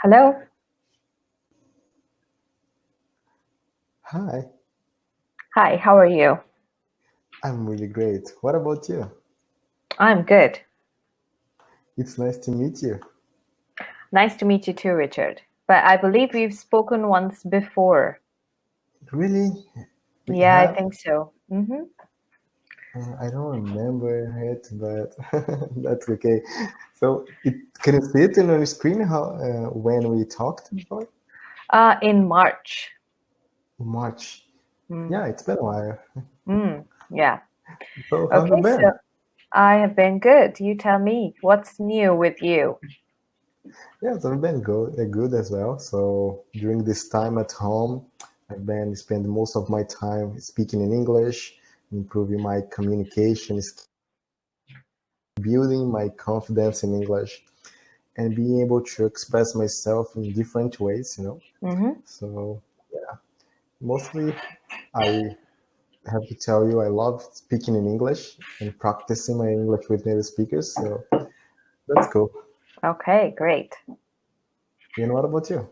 Hello. Hi, Hi, how are you? I'm really great. What about you? I'm good. It's nice to meet you. Nice to meet you too, Richard. But I believe we've spoken once before. Really? We Yeah, I have? think so. I don't remember it, but that's okay. So, can you see it on your screen how when we talked before? In March. March. Mm. Yeah, it's been a while. Yeah. So, how have you Okay, so been? I have been good. You tell me, what's new with you? Yes, I've been good as well. So, during this time at home, I've been spending most of my time speaking in English, improving my communication skills, building my confidence in English, and being able to express myself in different ways. Mm-hmm. So mostly I have to tell you I love speaking in English and practicing my English with native speakers. So that's cool. Okay, great. And what about you?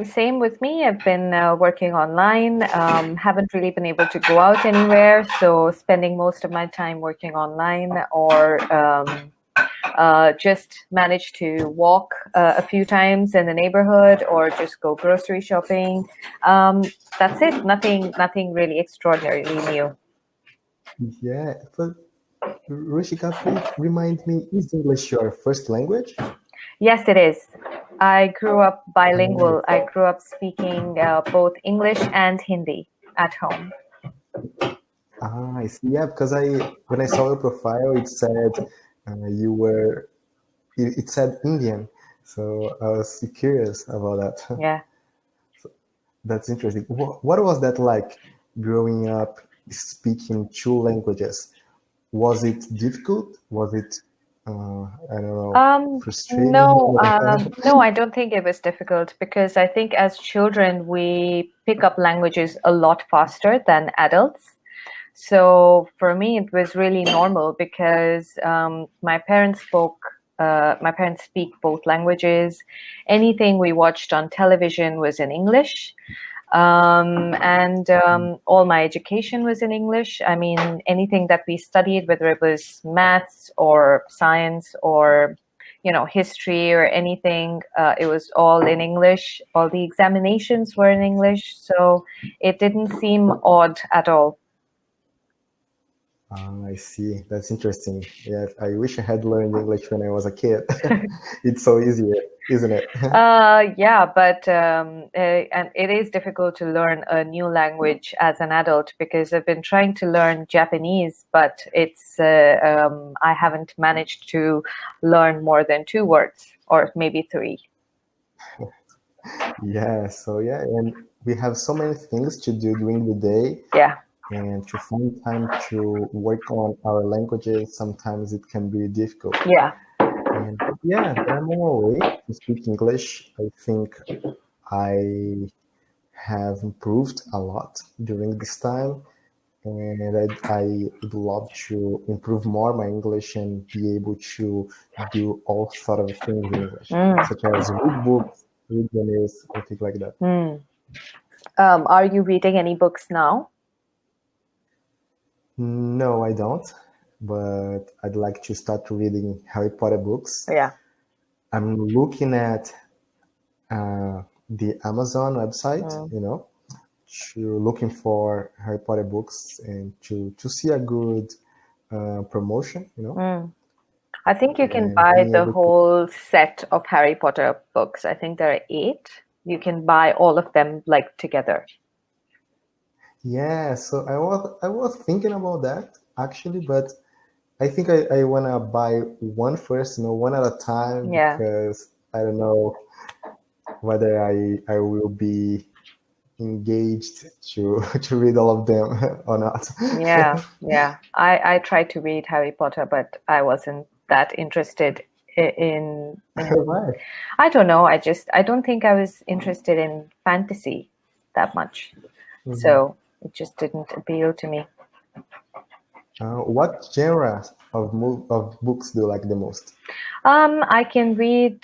Same with me. I've been working online. Haven't really been able to go out anywhere, so spending most of my time working online or just managed to walk a few times in the neighborhood or just go grocery shopping. Um, that's it. Nothing really extraordinarily new. Yeah, but Ruchika, please remind me, is English your first language? Yes, it is. I grew up bilingual. I grew up speaking both English and Hindi at home. I see. Yeah, because when I saw your profile, it said you were it said Indian, so I was curious about that. Yeah. That's interesting. What was that like growing up speaking two languages? Was it difficult? Was it, I don't know, frustrating? No, I don't think it was difficult because I think as children we pick up languages a lot faster than adults. So for me, it was really normal because my parents speak both languages. Anything we watched on television was in English. And all my education was in English. I mean, anything that we studied, whether it was maths or science or, history or anything, it was all in English. All the examinations were in English. So it didn't seem odd at all. I see. That's interesting. Yeah, I wish I had learned English when I was a kid. It's so easier, isn't it? Yeah, but and it is difficult to learn a new language as an adult because I've been trying to learn Japanese, but I haven't managed to learn more than two words or maybe three. Yeah, so yeah, and we have so many things to do during the day, Yeah. and to find time to work on our languages, sometimes it can be difficult. Yeah. And yeah, I'm on my way to speak English. I think I have improved a lot during this time, and I would love to improve more my English and be able to do all sort of things in English, Mm. such as read books, read the news, and things like that. Mm. Are you reading any books now? No, I don't, but I'd like to start reading Harry Potter books. Yeah. I'm looking at the Amazon website, looking for Harry Potter books and to see a good promotion, I think you can and buy being the able to. whole set of Harry Potter books. I think there are 8. You can buy all of them like together. Yeah, so I was thinking about that actually, but I think I wanna buy one first, one at a time, Yeah. because I don't know whether I will be engaged to to read all of them or not. Yeah. I tried to read Harry Potter, but I wasn't that interested in Why? I don't know. I don't think I was interested in fantasy that much. Mhm. So it just didn't appeal to me. What genre of books do you like the most? I can read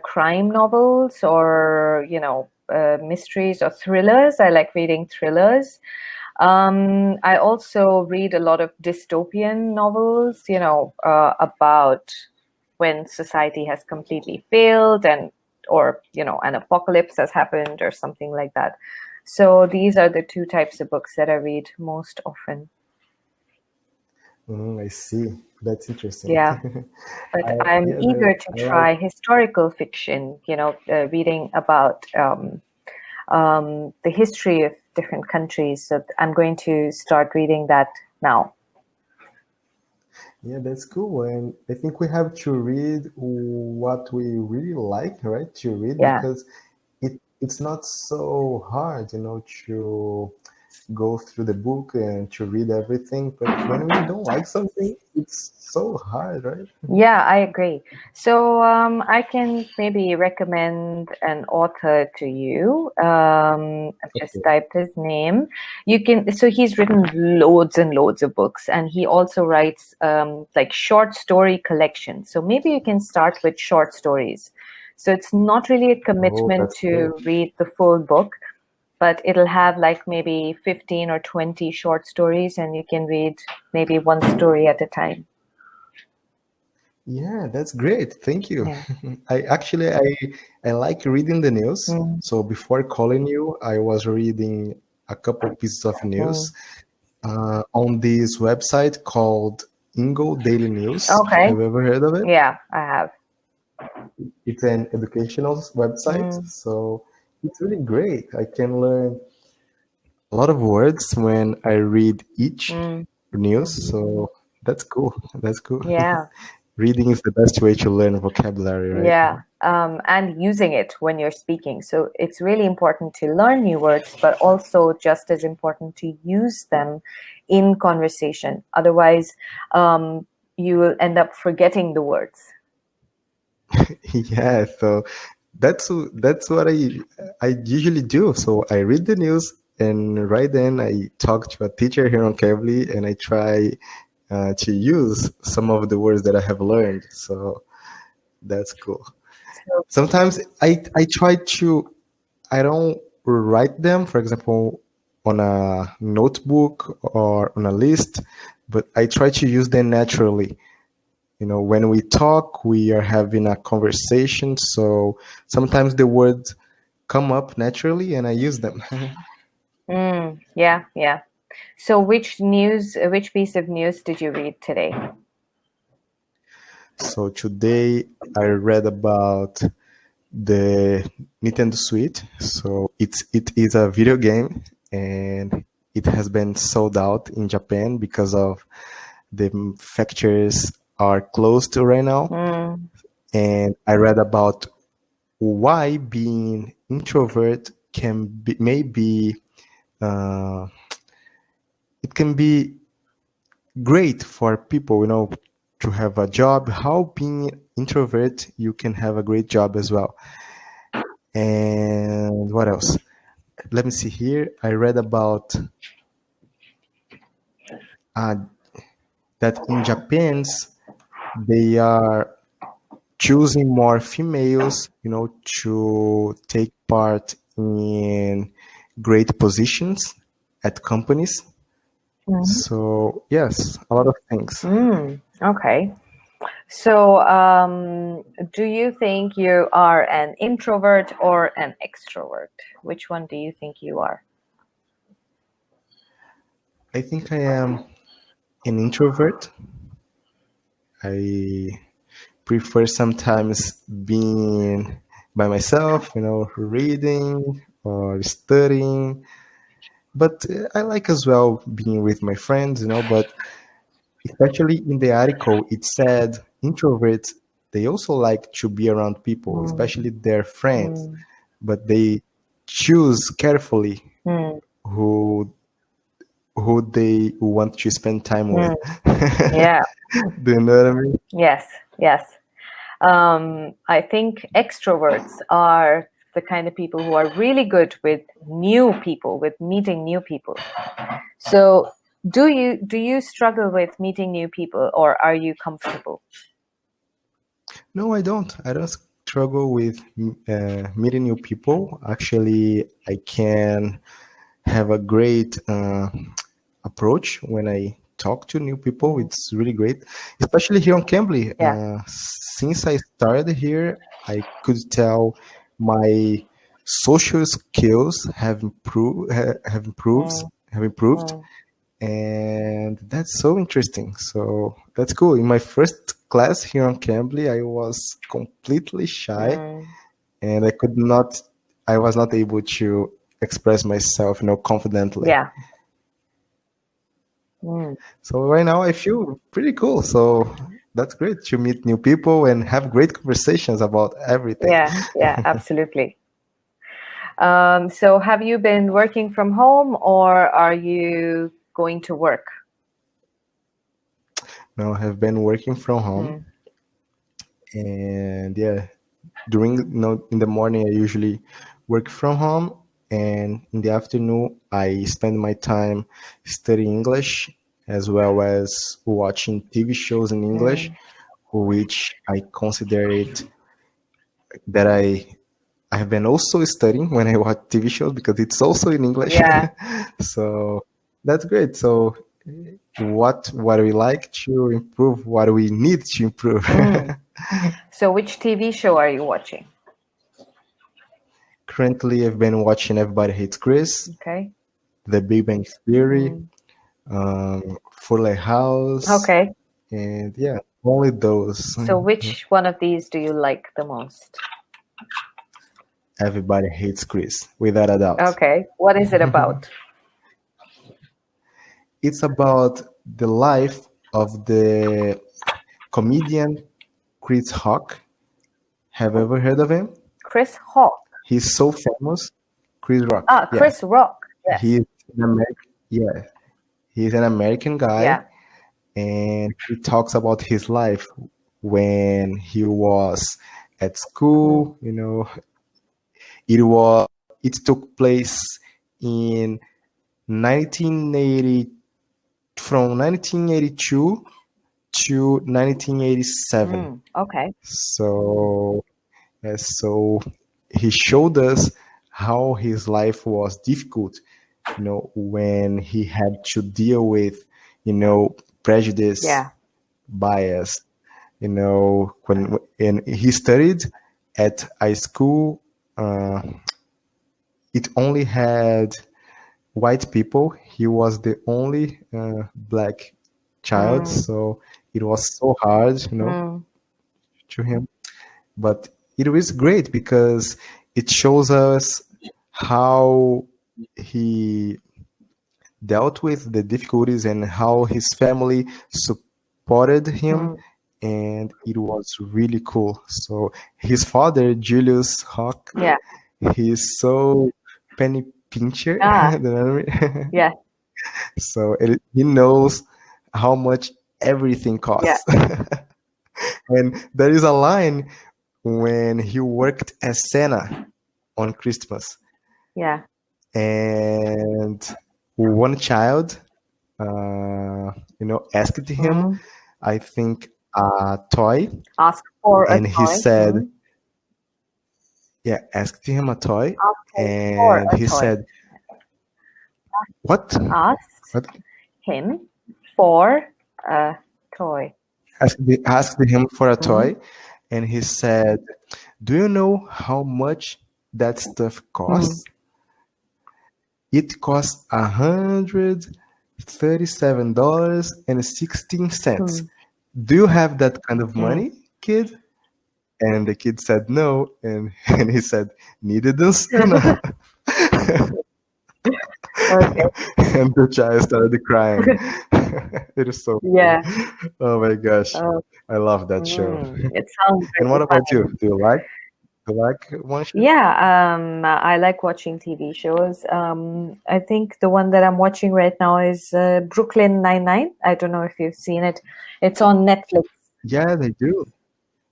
crime novels or, mysteries or thrillers. I like reading thrillers. I also read a lot of dystopian novels, about when society has completely failed or, an apocalypse has happened or something like that. So these are the two types of books that I read most often. I see. That's interesting. Yeah. But I'm Yeah, eager to I like. try historical fiction, reading about the history of different countries. So I'm going to start reading that now. Yeah, that's cool. And I think we have to read what we really like, right? To read Yeah. because it's not so hard, to go through the book and to read everything. But when we don't like something, it's so hard, right? Yeah, I agree. So I can maybe recommend an author to you. I've just Okay. typed his name. So he's written loads and loads of books, and he also writes like short story collections. So maybe you can start with short stories. So it's not really a Oh, commitment that's to great. read the full book, but it'll have like maybe 15 or 20 short stories, and you can read maybe one story at a time. Yeah, that's great. Thank you. Yeah. I like reading the news. Mm. So before calling you, I was reading a couple pieces of news Mm. on this website called Ingo Daily News. Okay. Have you ever heard of it? Yeah, I have. It's an educational website, Mm. so it's really great. I can learn a lot of words when I read each Mm. news. So that's cool. That's cool. Yeah. Reading is the best way to learn vocabulary, right? Yeah. And using it when you're speaking. So it's really important to learn new words, but also just as important to use them in conversation. Otherwise, you will end up forgetting the words. Yeah, so that's what I usually do. So I read the news, and right then I talk to a teacher here on Cambly, and I try to use some of the words that I have learned. So that's cool. So, Sometimes I try to I don't write them, for example, on a notebook or on a list, but I try to use them naturally. When we talk, we are having a conversation, so sometimes the words come up naturally and I use them. yeah, yeah. So which piece of news did you read today? So today I read about the Nintendo Switch. So it is a video game, and it has been sold out in Japan because of the factories are closed right now. Mm. And I read about why being introvert can be maybe uh, it can be great for people, to have a job. How being introvert you can have a great job as well. And what else? Let me see here. I read about uh, that in Japan's they are choosing more females, to take part in great positions at companies. Mhm. So yes, a lot of things. Okay. So, do you think you are an introvert or an extrovert? Which one do you think you are? I think I am an introvert. I prefer sometimes being by myself, reading or studying. But I like as well being with my friends, but especially in the article, it said introverts, they also like to be around people, Mm. especially their friends, Mm. but they choose carefully Mm. who they want to spend time with. Mm. Yeah. Do you know what I mean? Yes. Yes. I think extroverts are the kind of people who are really good with new people, with meeting new people. So Do you struggle with meeting new people, or are you comfortable? No, I don't. I don't struggle with meeting new people. Actually, I can have a great approach when I talk to new people. It's really great, especially here on Cambly. Yeah. Since I started here, I could tell my social skills have improved. Have improved, and that's so interesting. So that's cool. In my first class here on Cambly, I was completely shy, and I was not able to express myself, confidently. Yeah. So right now I feel pretty cool. So that's great to meet new people and have great conversations about everything. Yeah, absolutely. So have you been working from home, or are you going to work? No, I have been working from home, and yeah, in the morning I usually work from home, and in the afternoon I spend my time studying English as well as watching TV shows in English, which I consider it that I have been also studying when I watch TV shows because it's also in English. Yeah. So that's great. So what we like to improve, what we need to improve. So which TV show are you watching? Currently, I've been watching Everybody Hates Chris, Okay. The Big Bang Theory, Fuller House. Okay. And yeah, only those. So which one of these do you like the most? Everybody Hates Chris, without a doubt. Okay. What is it about? It's about the life of the comedian Chris Rock. Have you ever heard of him? Chris Rock. He's so famous. Chris Rock. Chris Rock. Yes. He's an American guy. Yeah. And he talks about his life when he was at school. It took place in 1980, from 1982 to 1987. Okay. So he showed us how his life was difficult, when he had to deal with, prejudice, bias, and he studied at a school. It only had white people. He was the only black child, so it was so hard, to him. But it was great because it shows us how he dealt with the difficulties and how his family supported him, and it was really cool. So his father, Julius Hawk, he's so penny pincher. Yeah. So he knows how much everything costs. And there is a line when he worked as Santa on Christmas. Yeah. And one child, asked him, I think, a toy. Ask for a toy. And he said, asked him a toy. And he said, what? Asked him for a toy. Asked him for a toy. And he said, do you know how much that stuff costs? It costs $137.16. Do you have that kind of money, kid? And the kid said no, and he said, neither does Santa. Okay. And the child started crying. It is so cool. Yeah. Oh my gosh. I love that show. It sounds And what about funny. you? Do you like one show? Yeah, I like watching TV shows. I think the one that I'm watching right now is Brooklyn Nine-Nine. I don't know if you've seen it. It's on Netflix. Yeah, they do.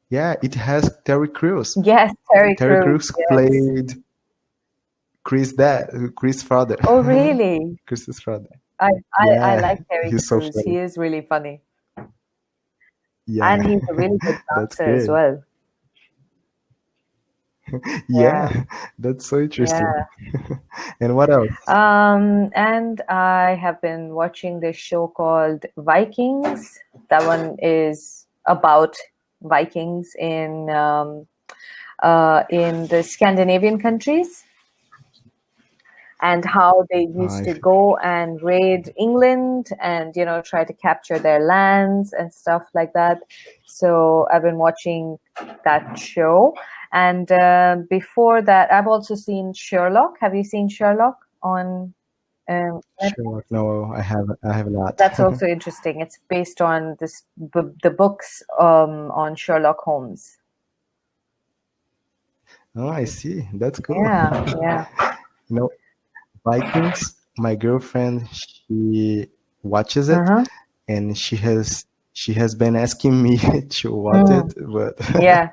Yeah, it has Terry Crews. Yes, Terry Crews played Chris' father. Oh, really? Chris's father. I Yeah, like Terry he's so Crews. He funny. is really funny. And Yeah, he's a really good that's dancer as great. well. Yeah, Yeah, that's so interesting. yeah. And what else? And I have been watching this show called Vikings. That one is about Vikings in the Scandinavian countries, and how they used I to go and raid England and try to capture their lands and stuff like that. So I've been watching that show, and before that, I've also seen Sherlock. Have you seen Sherlock on Netflix? Sherlock, no, I have not. That's also interesting. It's based on the books on Sherlock Holmes. Oh, I see. That's cool. Yeah, yeah. You know, Vikings, my girlfriend, she watches it, Uh-huh. and she has been asking me to watch Mm, it, but yeah.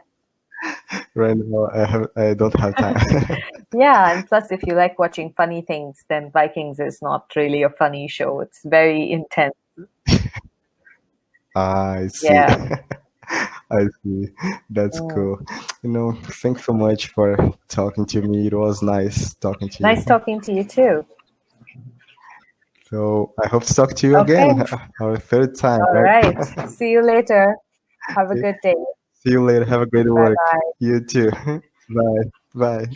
right now I don't have time. Yeah, and plus, if you like watching funny things, then Vikings is not really a funny show. It's very intense. I see. Yeah. I see. That's Mm. cool. Thanks so much for talking to me. It was nice talking to Nice you. talking to you too. So I hope to talk to you Okay. again, our third time, All right? right. See you later. Have a Okay. good day. See you later. Have a great Bye work. bye. You too. Bye. Bye.